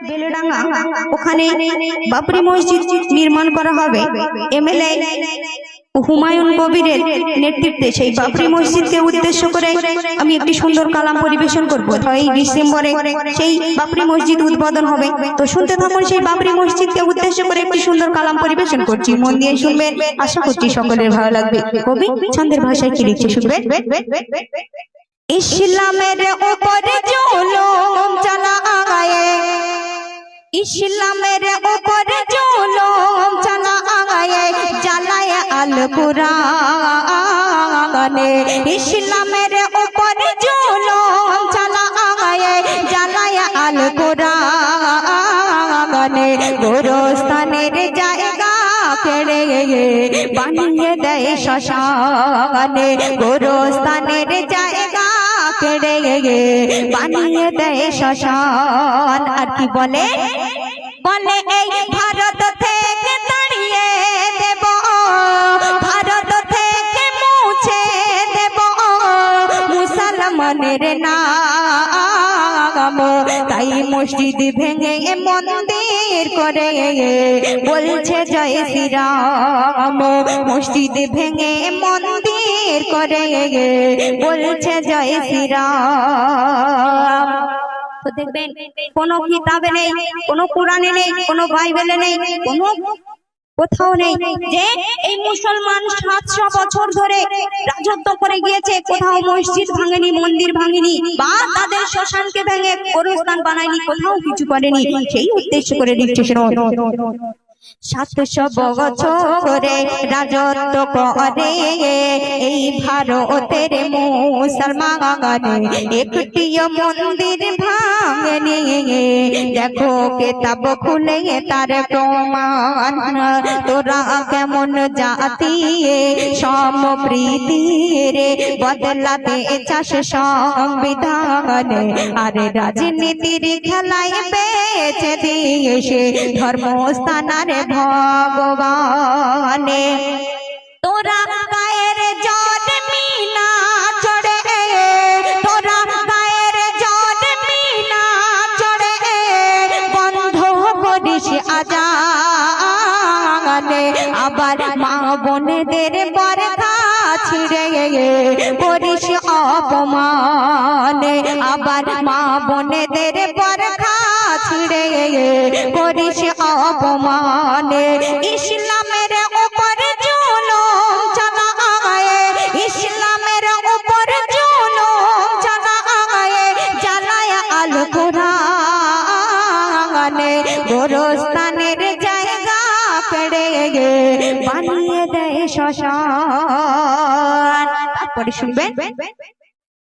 বেলেডাঙ্গা ওখানে বাবরি মসজিদ নির্মাণ করা হবে। এমএলএ হুমায়ুন কবিরের নেতৃত্বে সেই বাবরি মসজিদকে উদ্দেশ্য করে আমি একটি সুন্দর কালাম পরিবেশন করব। এই ডিসেম্বরে সেই বাবরি মসজিদ উদ্বোধন হবে। তো শুনতে থাকুন, সেই বাবরি মসজিদকে উদ্দেশ্য করে একটি সুন্দর কালাম পরিবেশন করছি, মন দিয়ে শুনবেন, আশা করছি সকলের ভালো লাগবে। কবি ছন্দের ভাষায় কি লিখছে শুনবেন। ইসলামের উপরে জুলুম চালায়ে, ইসলামের উপরে জুলুম চালায়ে, জ্বালায়ে আল কুরআনে। ইসলামের উপরে জুলুম চালায়ে, জ্বালায়ে আল কুরআনে। গোরস্থানের জায়গা কেড়ে বানিয়ে দেয় শ্মশানে, গোরস্থানের জায়গা কেড়ে বানিয়ে দেয় শ্মশান। আর কি বলে, বলে এই ভারত থেকে তাড়িয়ে দেব, ভারত থেকে মুছে দেব মুসলমানের নাম। তাই মসজিদ ভেঙে মন্দির করে বলছে জয় শ্রীরাম, মসজিদ ভেঙে মন্দির করে বলছে জয় শ্রীরাম। তো দেখবেন কোনো কিতাবে নেই, কোনো কোরআনে নেই, কোনো বাইবেলে নেই, কোনো কোথাও নেই যে এই মুসলমান 700 বছর ধরে রাজত্ব করে গিয়েছে, কোথাও মসজিদ ভাঙেনি, মন্দির ভাঙেনি, বা তাদের শ্মশানকে ভেঙে গোরস্থান বানায়নি, কোথাও কিছু করেনি। সেই উদ্দেশ্য করে লিখছে শুনুন। 700 বছরে রাজত্ব করে এই ভারতের মুসলমান, একটিও মন্দির ভাঙেনি। দেখো কিতাব খুলে তার প্রমাণ, তোরা কেমন জাতি সম্প্রীতির বদলাতে চাস সংবিধান। আরে রাজনীতির খেলায় বেঁচে দিয়েছে ধর্মস্থানের ভগবানে। তোরা গায়ের জট মিনা চড়ে, তোরা গায়ের জট মিনা চড়ে বন্ধ করিস আজানে। আবার মা বোনেদের বরখা ছিঁড়ে করিস অপমানে, আবার মা বোনেদের বরখা ছিঁড়ে করিস অপমানে। ইসলামের উপরে জুলুম চালায়ে, ইসলামের উপরে জুলুম চালায়ে, জ্বালায়ে আল কুরআনে। গোরস্থানের জায়গা কেড়ে বানিয়ে দেয় শ্মশান। তারপরে শুনবেন,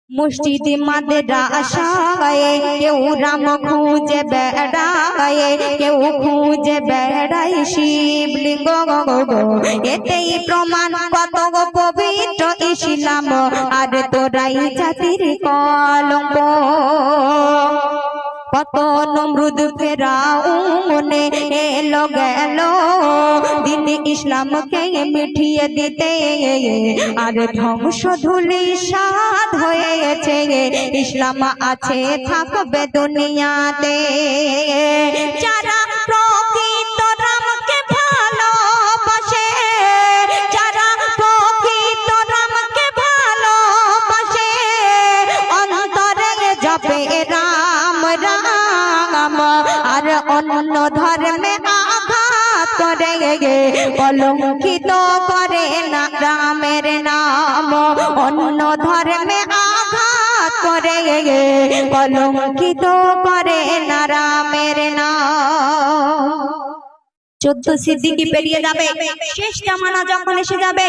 মসজিদ মাদ্রাসায় কেউ রাম খুঁজে বেড়ায়, কেউ খুঁজে বেড়ায় শিবলিঙ্গ। এতেই প্রমাণ কত পবিত্র ইসলাম, আর তোরাই জাতির কলঙ্ক। কত নমরুদ ফেরাউনে এলো গেল দিন ইসলামকে মিঠিয়ে দিতে, আর ধ্বংস ধূলিসাৎ হয়েছে ইসলাম আছে থাকবে দুনিয়াতে। যারা প্রকৃত রামকে ভালোবাসে, যারা প্রকৃত রামকে ভালোবাসে, অন্তরে জপে রাম রাম, আর অন্য ধর্মে আঘাত করে কলঙ্কিত করে না রামের নাম, অন্য ধর্মে আঘাত করে কলঙ্কিত করে না রামের নাম। 14 সিদ্দিকি পেরিয়ে যাবে, শেষ জামানা যখন এসে যাবে,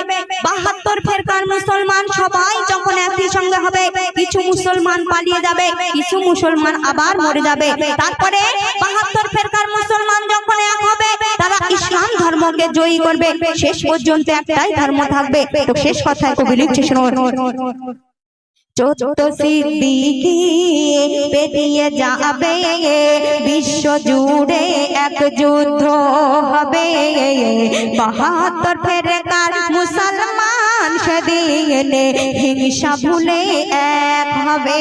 72 ফেরকার মুসলমান সবাই যখন একই সঙ্গে হবে, কিছু মুসলমান পালিয়ে যাবে, কিছু মুসলমান আবার মরে যাবে। তারপরে 72 ফেরকার মুসলমান যখন এক হবে, তারা ইসলাম ধর্মকে জয়ী করবে। শেষ পর্যন্ত একটাই ধর্ম থাকবে। তো শেষ কথায় কবি লিখছে শুনুন। 14 সিদ্দিকি পেরিয়ে যাবে, বিশ্ব জুড়ে এক যুদ্ধ হবে। 72 ফেরকার মুসলমান সেদিন হিংসা ভুলে এক হবে।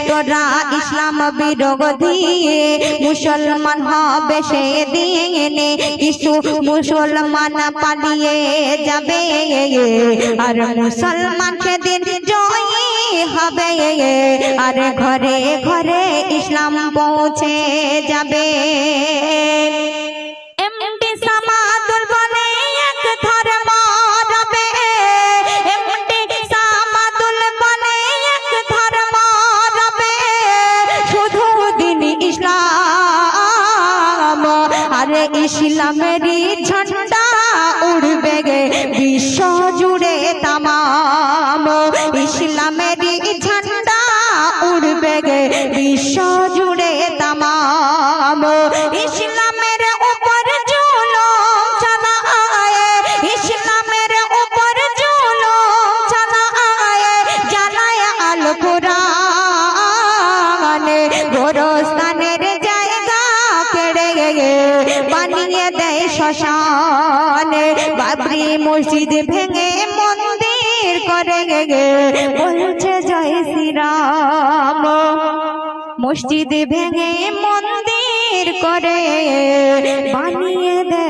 তোরা ইসলাম বিরোধী মুসলমান হবে সেদিন, কিছু মুসলমান পালিয়ে যাবে আর মুসলমান সেদিন জয়ী হবে। আর ঘরে ঘরে ইসলাম পৌঁছে যাবে। এমডি সামাদুল বলে এক ধর্ম রবে, এমডি সামাদুল বলে এক ধর্ম রবে, শুধু দিন ইসলাম। আরে ইসলামেরই ঝন্ডা উড়বে গে বিশ্ব জুড়ে তামাম, ইসলামেরই ঝন্ডা উড়বে গে বিশ্ব জুড়ে তামাম। ইসলামের উপর জুলুম চালায়, ইসলামের উপর জুলুম চালায়, জ্বালায় আল কুরআন, গোরস্থানের জায়গা কেড়ে বানিয়ে দেয় শ্মশান। বাবরি মসজিদ ভেঙে মন্দির করে বলছে জয় শ্রীরাম, মসজিদ ভেঙে মন্দির করে বানিয়ে দেয়